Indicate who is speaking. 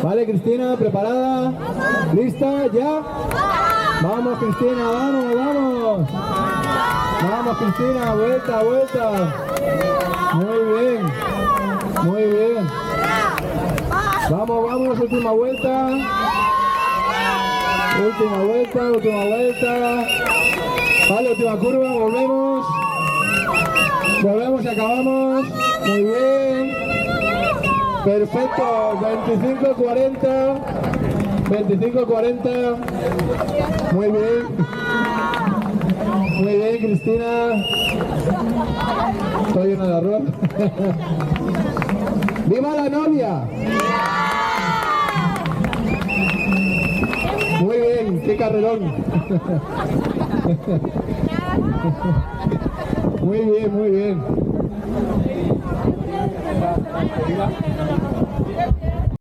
Speaker 1: Vale, Cristina, ¿preparada? ¿Lista? ¿Ya? Vamos, Cristina, vamos, vamos. Vamos, Cristina, vuelta, vuelta. Muy bien, muy bien. Vamos, vamos, última vuelta. Última vuelta, última vuelta. Vale, última curva, volvemos. Volvemos y acabamos. Muy bien. Perfecto, 25-40. 25-40. Muy bien. Muy bien, Cristina. Estoy lleno de arroz. ¡Viva la novia! Muy bien, qué carrerón. Muy bien, muy bien.